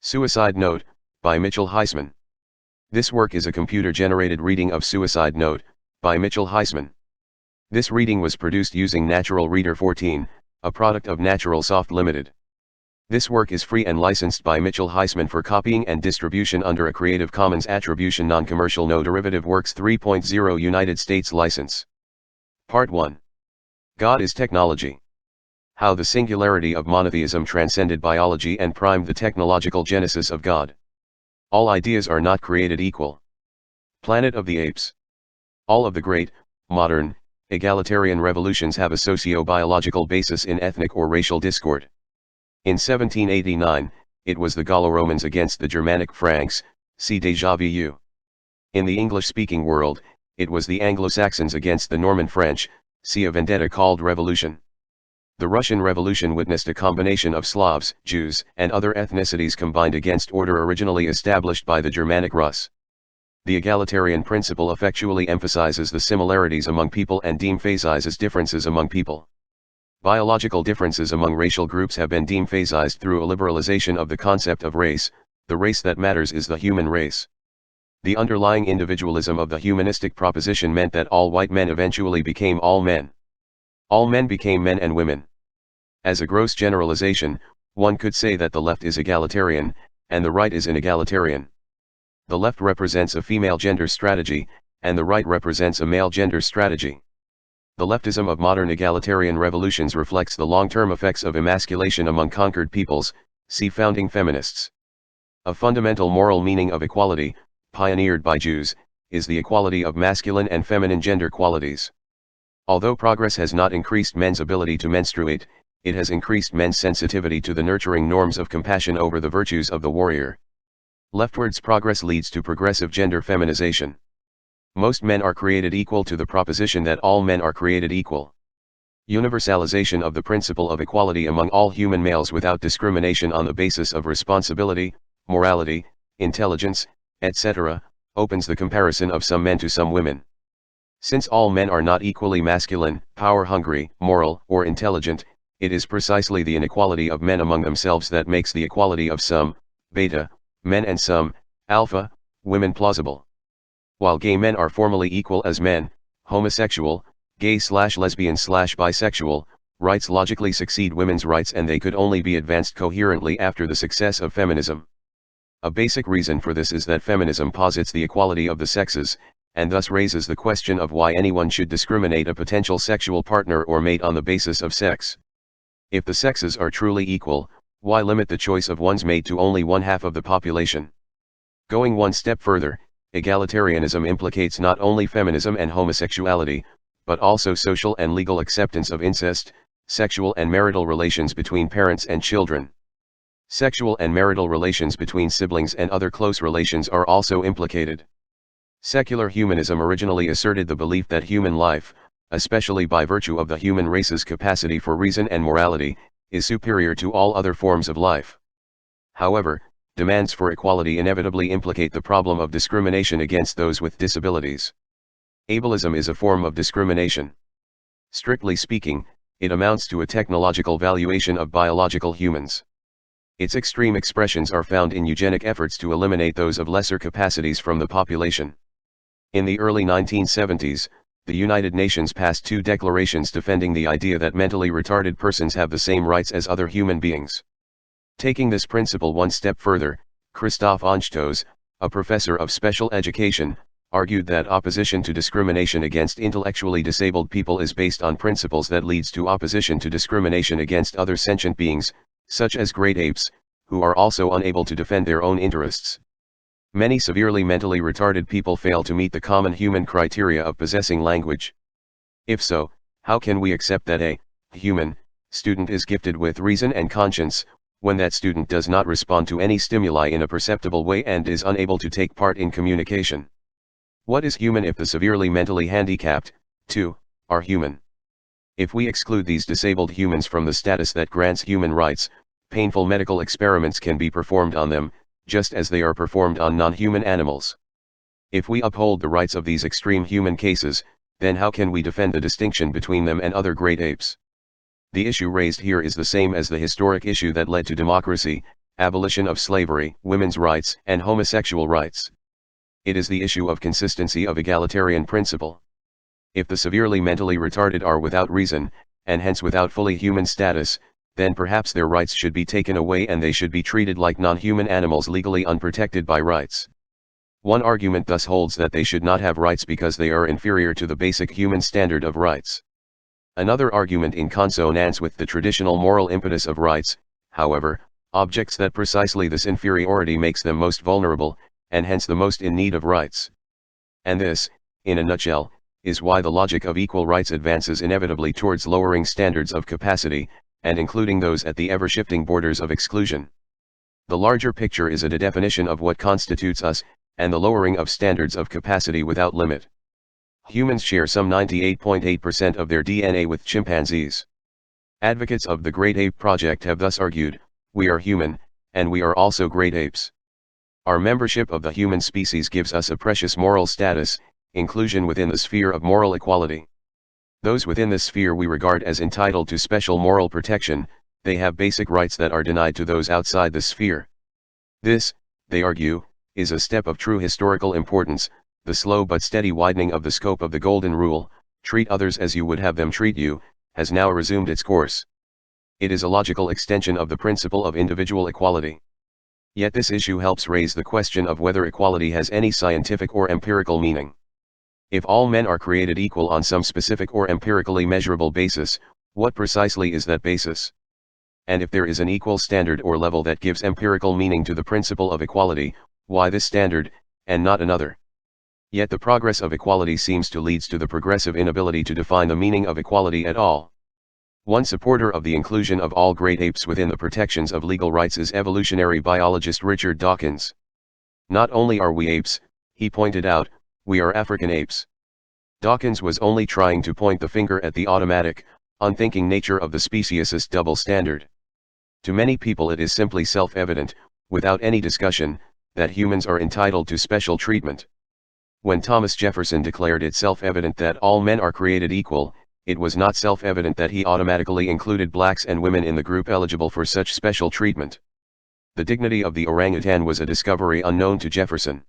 Suicide Note, by Mitchell Heisman. This work is a computer-generated reading of Suicide Note, by Mitchell Heisman. This reading was produced using Natural Reader 14, a product of Natural Soft Limited. This work is free and licensed by Mitchell Heisman for copying and distribution under a Creative Commons Attribution Non-Commercial No Derivative Works 3.0 United States license. Part 1. God is Technology. How the singularity of monotheism transcended biology and primed the technological genesis of God. All ideas are not created equal. Planet of the Apes. All of the great, modern, egalitarian revolutions have a socio-biological basis in ethnic or racial discord. In 1789, it was the Gallo-Romans against the Germanic Franks, see déjà vu. In the English-speaking world, it was the Anglo-Saxons against the Norman French, see a vendetta called revolution. The Russian Revolution witnessed a combination of Slavs, Jews, and other ethnicities combined against order originally established by the Germanic Rus. The egalitarian principle effectually emphasizes the similarities among people and de-emphasizes differences among people. Biological differences among racial groups have been de-emphasized through a liberalization of the concept of race. The race that matters is the human race. The underlying individualism of the humanistic proposition meant that all white men eventually became all men. All men became men and women. As a gross generalization, one could say that the left is egalitarian, and the right is inegalitarian. The left represents a female gender strategy, and the right represents a male gender strategy. The leftism of modern egalitarian revolutions reflects the long-term effects of emasculation among conquered peoples, see founding feminists. A fundamental moral meaning of equality, pioneered by Jews, is the equality of masculine and feminine gender qualities. Although progress has not increased men's ability to menstruate, it has increased men's sensitivity to the nurturing norms of compassion over the virtues of the warrior. Leftwards progress leads to progressive gender feminization. Most men are created equal to the proposition that all men are created equal. Universalization of the principle of equality among all human males without discrimination on the basis of responsibility, morality, intelligence, etc., opens the comparison of some men to some women. Since all men are not equally masculine, power-hungry, moral, or intelligent, it is precisely the inequality of men among themselves that makes the equality of some, beta, men and some, alpha, women plausible. While gay men are formally equal as men, homosexual, gay/lesbian/bisexual, rights logically succeed women's rights and they could only be advanced coherently after the success of feminism. A basic reason for this is that feminism posits the equality of the sexes, and thus raises the question of why anyone should discriminate a potential sexual partner or mate on the basis of sex. If the sexes are truly equal, why limit the choice of one's mate to only one half of the population? Going one step further, egalitarianism implicates not only feminism and homosexuality, but also social and legal acceptance of incest, sexual and marital relations between parents and children. Sexual and marital relations between siblings and other close relations are also implicated. Secular humanism originally asserted the belief that human life, especially by virtue of the human race's capacity for reason and morality, is superior to all other forms of life. However, demands for equality inevitably implicate the problem of discrimination against those with disabilities. Ableism is a form of discrimination. Strictly speaking, it amounts to a technological valuation of biological humans. Its extreme expressions are found in eugenic efforts to eliminate those of lesser capacities from the population. In the early 1970s, the United Nations passed 2 declarations defending the idea that mentally retarded persons have the same rights as other human beings. Taking this principle one step further, Christoph Anstoss, a professor of special education, argued that opposition to discrimination against intellectually disabled people is based on principles that leads to opposition to discrimination against other sentient beings, such as great apes, who are also unable to defend their own interests. Many severely mentally retarded people fail to meet the common human criteria of possessing language. If so, how can we accept that a human student is gifted with reason and conscience, when that student does not respond to any stimuli in a perceptible way and is unable to take part in communication? What is human if the severely mentally handicapped, too, are human? If we exclude these disabled humans from the status that grants human rights, painful medical experiments can be performed on them, just as they are performed on non-human animals. If we uphold the rights of these extreme human cases, then how can we defend the distinction between them and other great apes? The issue raised here is the same as the historic issue that led to democracy, abolition of slavery, women's rights, and homosexual rights. It is the issue of consistency of egalitarian principle. If the severely mentally retarded are without reason, and hence without fully human status, then perhaps their rights should be taken away and they should be treated like non-human animals legally unprotected by rights. One argument thus holds that they should not have rights because they are inferior to the basic human standard of rights. Another argument in consonance with the traditional moral impetus of rights, however, objects that precisely this inferiority makes them most vulnerable, and hence the most in need of rights. And this, in a nutshell, is why the logic of equal rights advances inevitably towards lowering standards of capacity, and including those at the ever-shifting borders of exclusion. The larger picture is a definition of what constitutes us, and the lowering of standards of capacity without limit. Humans share some 98.8% of their DNA with chimpanzees. Advocates of the Great Ape Project have thus argued, we are human, and we are also great apes. Our membership of the human species gives us a precious moral status, inclusion within the sphere of moral equality. Those within this sphere we regard as entitled to special moral protection, they have basic rights that are denied to those outside the sphere. This, they argue, is a step of true historical importance, the slow but steady widening of the scope of the Golden Rule, treat others as you would have them treat you, has now resumed its course. It is a logical extension of the principle of individual equality. Yet this issue helps raise the question of whether equality has any scientific or empirical meaning. If all men are created equal on some specific or empirically measurable basis, what precisely is that basis? And if there is an equal standard or level that gives empirical meaning to the principle of equality, why this standard, and not another? Yet the progress of equality seems to lead to the progressive inability to define the meaning of equality at all. One supporter of the inclusion of all great apes within the protections of legal rights is evolutionary biologist Richard Dawkins. Not only are we apes, he pointed out, we are African apes. Dawkins was only trying to point the finger at the automatic, unthinking nature of the speciesist double standard. To many people it is simply self-evident, without any discussion, that humans are entitled to special treatment. When Thomas Jefferson declared it self-evident that all men are created equal, it was not self-evident that he automatically included blacks and women in the group eligible for such special treatment. The dignity of the orangutan was a discovery unknown to Jefferson.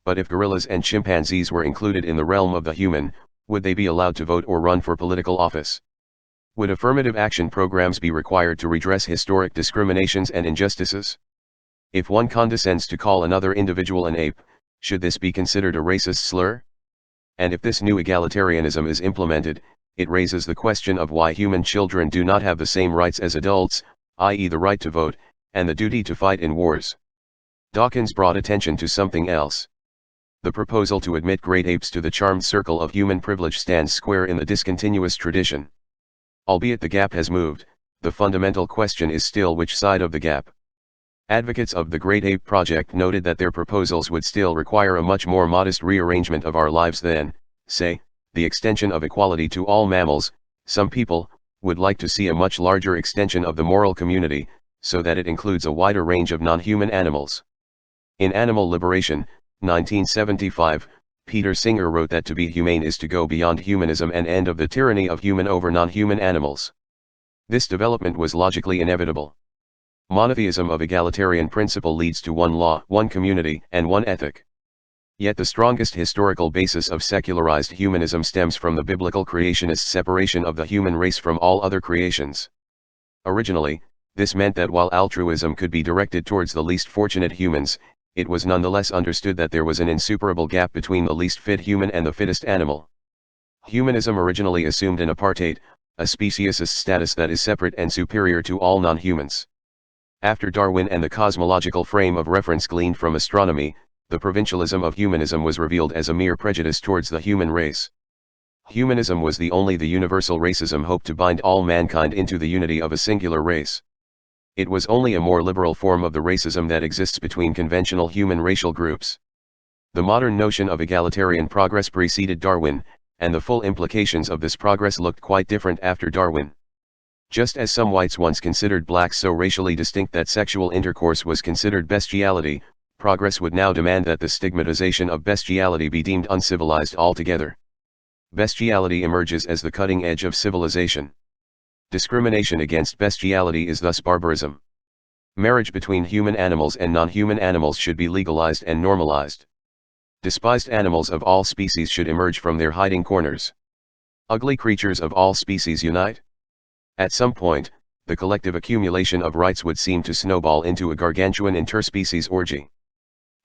But if gorillas and chimpanzees were included in the realm of the human, would they be allowed to vote or run for political office? Would affirmative action programs be required to redress historic discriminations and injustices? If one condescends to call another individual an ape, should this be considered a racist slur? And if this new egalitarianism is implemented, it raises the question of why human children do not have the same rights as adults, i.e. the right to vote, and the duty to fight in wars. Dawkins brought attention to something else. The proposal to admit great apes to the charmed circle of human privilege stands square in the discontinuous tradition. Albeit the gap has moved, the fundamental question is still which side of the gap. Advocates of the Great Ape Project noted that their proposals would still require a much more modest rearrangement of our lives than, say, the extension of equality to all mammals. Some people would like to see a much larger extension of the moral community, so that it includes a wider range of non-human animals. In Animal Liberation, 1975, Peter Singer wrote that to be humane is to go beyond humanism and end of the tyranny of human over non-human animals. This development was logically inevitable. Monotheism of egalitarian principle leads to one law, one community, and one ethic. Yet the strongest historical basis of secularized humanism stems from the biblical creationist separation of the human race from all other creations. Originally, this meant that while altruism could be directed towards the least fortunate humans, it was nonetheless understood that there was an insuperable gap between the least fit human and the fittest animal. Humanism originally assumed an apartheid, a speciesist status that is separate and superior to all non-humans. After Darwin and the cosmological frame of reference gleaned from astronomy, the provincialism of humanism was revealed as a mere prejudice towards the human race. Humanism was the universal racism hoped to bind all mankind into the unity of a singular race. It was only a more liberal form of the racism that exists between conventional human racial groups. The modern notion of egalitarian progress preceded Darwin, and the full implications of this progress looked quite different after Darwin. Just as some whites once considered blacks so racially distinct that sexual intercourse was considered bestiality, progress would now demand that the stigmatization of bestiality be deemed uncivilized altogether. Bestiality emerges as the cutting edge of civilization. Discrimination against bestiality is thus barbarism. Marriage between human animals and non-human animals should be legalized and normalized. Despised animals of all species should emerge from their hiding corners. Ugly creatures of all species unite. At some point, the collective accumulation of rights would seem to snowball into a gargantuan interspecies orgy.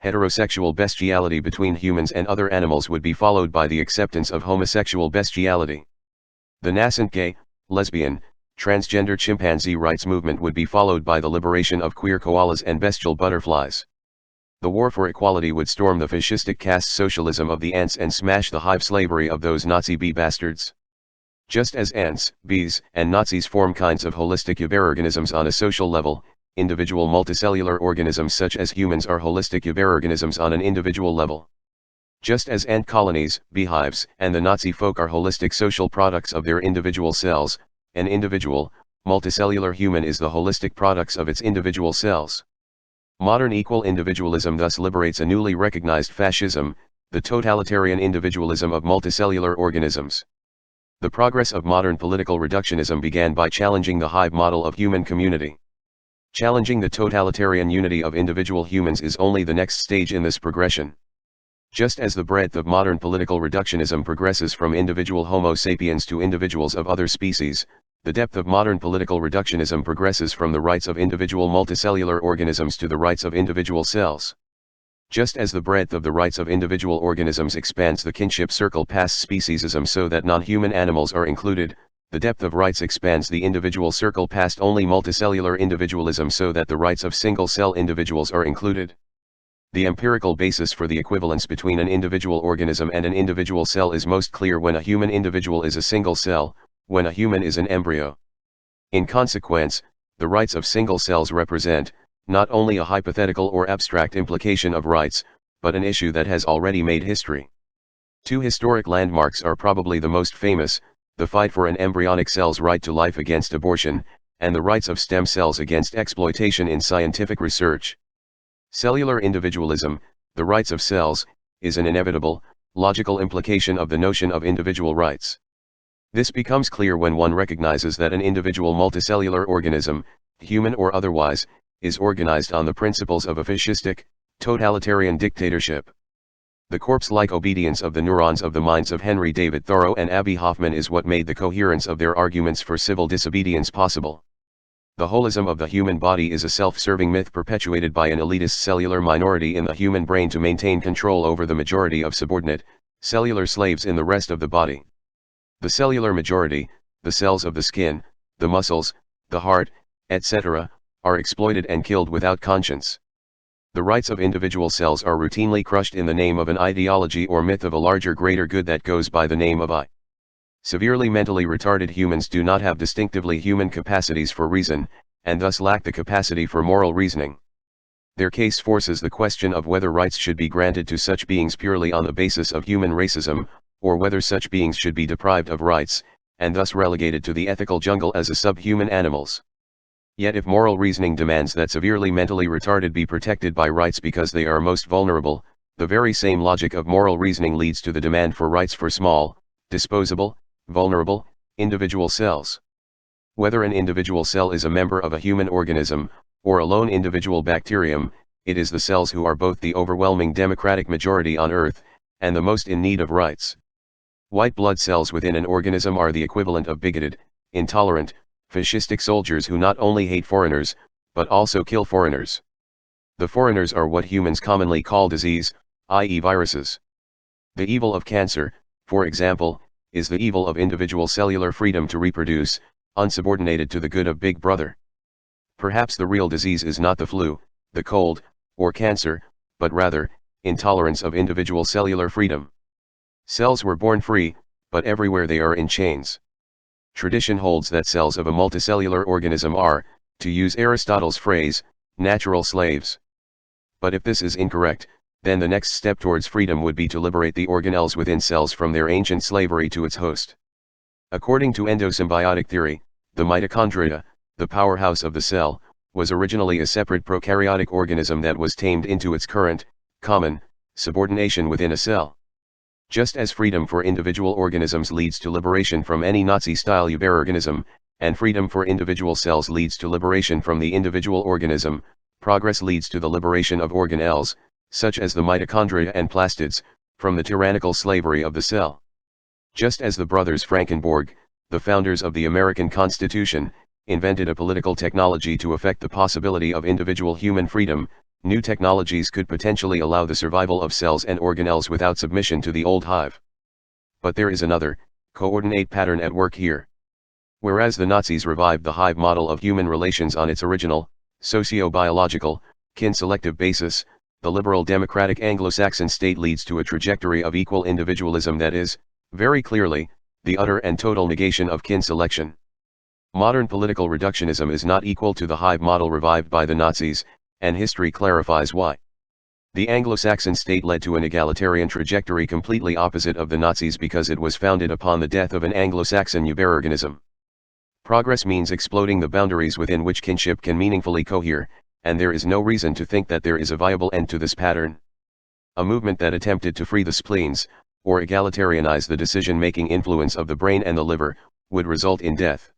Heterosexual bestiality between humans and other animals would be followed by the acceptance of homosexual bestiality. The nascent gay, lesbian, transgender chimpanzee rights movement would be followed by the liberation of queer koalas and bestial butterflies. The war for equality would storm the fascistic caste socialism of the ants and smash the hive slavery of those Nazi bee bastards. Just as ants, bees, and Nazis form kinds of holistic eubarorganisms on a social level, individual multicellular organisms such as humans are holistic eubarorganisms on an individual level. Just as ant colonies, beehives, and the Nazi folk are holistic social products of their individual cells, an individual, multicellular human is the holistic products of its individual cells. Modern equal individualism thus liberates a newly recognized fascism, the totalitarian individualism of multicellular organisms. The progress of modern political reductionism began by challenging the hive model of human community. Challenging the totalitarian unity of individual humans is only the next stage in this progression. Just as the breadth of modern political reductionism progresses from individual Homo sapiens to individuals of other species, the depth of modern political reductionism progresses from the rights of individual multicellular organisms to the rights of individual cells. Just as the breadth of the rights of individual organisms expands the kinship circle past speciesism so that non-human animals are included, the depth of rights expands the individual circle past only multicellular individualism so that the rights of single-cell individuals are included. The empirical basis for the equivalence between an individual organism and an individual cell is most clear when a human individual is a single cell, when a human is an embryo. In consequence, the rights of single cells represent, not only a hypothetical or abstract implication of rights, but an issue that has already made history. Two historic landmarks are probably the most famous: the fight for an embryonic cell's right to life against abortion, and the rights of stem cells against exploitation in scientific research. Cellular individualism, the rights of cells, is an inevitable, logical implication of the notion of individual rights. This becomes clear when one recognizes that an individual multicellular organism, human or otherwise, is organized on the principles of a fascistic, totalitarian dictatorship. The corpse-like obedience of the neurons of the minds of Henry David Thoreau and Abbie Hoffman is what made the coherence of their arguments for civil disobedience possible. The holism of the human body is a self-serving myth perpetuated by an elitist cellular minority in the human brain to maintain control over the majority of subordinate, cellular slaves in the rest of the body. The cellular majority, the cells of the skin, the muscles, the heart, etc., are exploited and killed without conscience. The rights of individual cells are routinely crushed in the name of an ideology or myth of a larger greater good that goes by the name of I. Severely mentally retarded humans do not have distinctively human capacities for reason, and thus lack the capacity for moral reasoning. Their case forces the question of whether rights should be granted to such beings purely on the basis of human racism, or whether such beings should be deprived of rights, and thus relegated to the ethical jungle as a subhuman animals. Yet if moral reasoning demands that severely mentally retarded be protected by rights because they are most vulnerable, the very same logic of moral reasoning leads to the demand for rights for small, disposable, vulnerable, individual cells. Whether an individual cell is a member of a human organism, or a lone individual bacterium, it is the cells who are both the overwhelming democratic majority on Earth, and the most in need of rights. White blood cells within an organism are the equivalent of bigoted, intolerant, fascistic soldiers who not only hate foreigners, but also kill foreigners. The foreigners are what humans commonly call disease, i.e. viruses. The evil of cancer, for example, is the evil of individual cellular freedom to reproduce, unsubordinated to the good of Big Brother. Perhaps the real disease is not the flu, the cold, or cancer, but rather, intolerance of individual cellular freedom. Cells were born free, but everywhere they are in chains. Tradition holds that cells of a multicellular organism are, to use Aristotle's phrase, natural slaves. But if this is incorrect, then the next step towards freedom would be to liberate the organelles within cells from their ancient slavery to its host. According to endosymbiotic theory, the mitochondria, the powerhouse of the cell, was originally a separate prokaryotic organism that was tamed into its current, common, subordination within a cell. Just as freedom for individual organisms leads to liberation from any Nazi-style eubarorganism, and freedom for individual cells leads to liberation from the individual organism. Progress leads to the liberation of organelles, such as the mitochondria and plastids, from the tyrannical slavery of the cell. Just as the brothers Frankenberg, the founders of the American Constitution, invented a political technology to effect the possibility of individual human freedom, new technologies could potentially allow the survival of cells and organelles without submission to the old hive. But there is another, coordinate pattern at work here. Whereas the Nazis revived the hive model of human relations on its original, socio-biological, kin-selective basis, the liberal democratic Anglo-Saxon state leads to a trajectory of equal individualism that is, very clearly, the utter and total negation of kin selection. Modern political reductionism is not equal to the hive model revived by the Nazis, and history clarifies why. The Anglo-Saxon state led to an egalitarian trajectory completely opposite of the Nazis because it was founded upon the death of an Anglo-Saxon Uberorganism. Progress means exploding the boundaries within which kinship can meaningfully cohere, and there is no reason to think that there is a viable end to this pattern. A movement that attempted to free the spleens, or egalitarianize the decision-making influence of the brain and the liver, would result in death.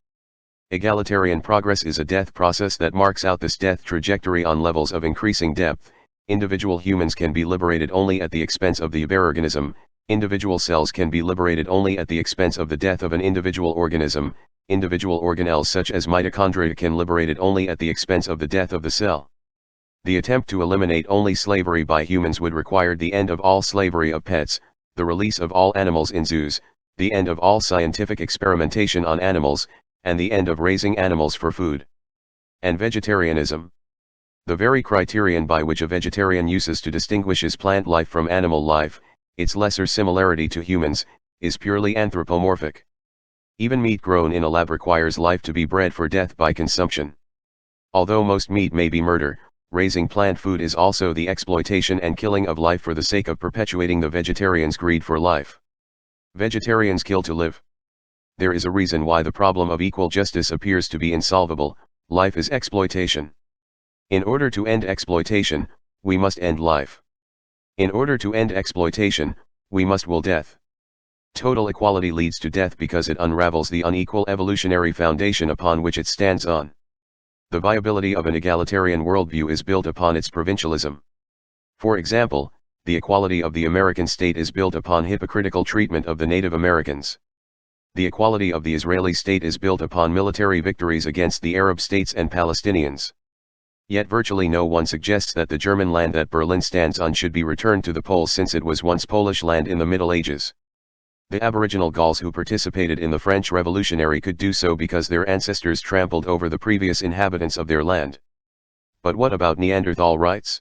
Egalitarian progress is a death process that marks out this death trajectory on levels of increasing depth. Individual humans can be liberated only at the expense of the Uberorganism. Individual cells can be liberated only at the expense of the death of an individual organism. Individual organelles such as mitochondria can liberated only at the expense of the death of the cell. The attempt to eliminate only slavery by humans would require the end of all slavery of pets, the release of all animals in zoos, the end of all scientific experimentation on animals, and the end of raising animals for food. And vegetarianism. The very criterion by which a vegetarian uses to distinguish his plant life from animal life, its lesser similarity to humans, is purely anthropomorphic. Even meat grown in a lab requires life to be bred for death by consumption. Although most meat may be murder, raising plant food is also the exploitation and killing of life for the sake of perpetuating the vegetarian's greed for life. Vegetarians kill to live. There is a reason why the problem of equal justice appears to be insolvable. Life is exploitation. In order to end exploitation, we must end life. In order to end exploitation, we must will death. Total equality leads to death because it unravels the unequal evolutionary foundation upon which it stands on. The viability of an egalitarian worldview is built upon its provincialism. For example, the equality of the American state is built upon hypocritical treatment of the Native Americans. The equality of the Israeli state is built upon military victories against the Arab states and Palestinians. Yet virtually no one suggests that the German land that Berlin stands on should be returned to the Poles since it was once Polish land in the Middle Ages. The Aboriginal Gauls who participated in the French Revolutionary could do so because their ancestors trampled over the previous inhabitants of their land. But what about Neanderthal rights?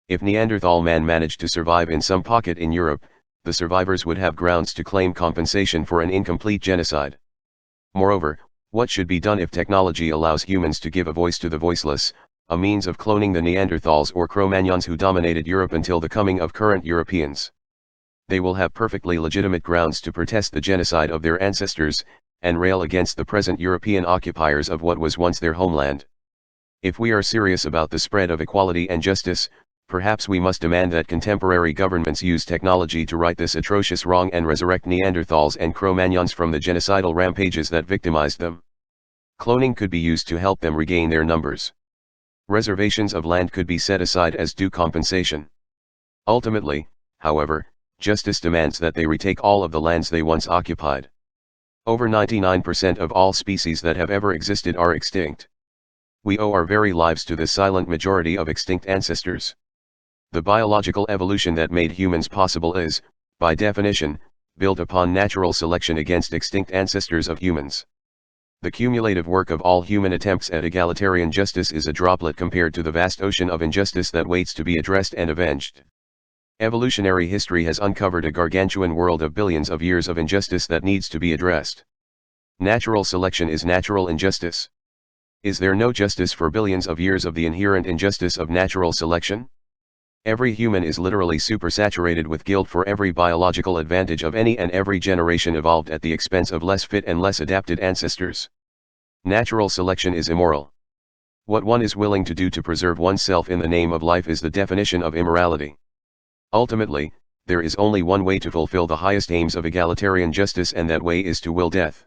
If Neanderthal man managed to survive in some pocket in Europe, the survivors would have grounds to claim compensation for an incomplete genocide. Moreover, what should be done if technology allows humans to give a voice to the voiceless, a means of cloning the Neanderthals or Cro-Magnons who dominated Europe until the coming of current Europeans? They will have perfectly legitimate grounds to protest the genocide of their ancestors, and rail against the present European occupiers of what was once their homeland. If we are serious about the spread of equality and justice, perhaps we must demand that contemporary governments use technology to right this atrocious wrong and resurrect Neanderthals and Cro-Magnons from the genocidal rampages that victimized them. Cloning could be used to help them regain their numbers. Reservations of land could be set aside as due compensation. Ultimately, however, justice demands that they retake all of the lands they once occupied. Over 99% of all species that have ever existed are extinct. We owe our very lives to this silent majority of extinct ancestors. The biological evolution that made humans possible is, by definition, built upon natural selection against extinct ancestors of humans. The cumulative work of all human attempts at egalitarian justice is a droplet compared to the vast ocean of injustice that waits to be addressed and avenged. Evolutionary history has uncovered a gargantuan world of billions of years of injustice that needs to be addressed. Natural selection is natural injustice. Is there no justice for billions of years of the inherent injustice of natural selection? Every human is literally supersaturated with guilt for every biological advantage of any and every generation evolved at the expense of less fit and less adapted ancestors. Natural selection is immoral. What one is willing to do to preserve oneself in the name of life is the definition of immorality. Ultimately, there is only one way to fulfill the highest aims of egalitarian justice, and that way is to will death.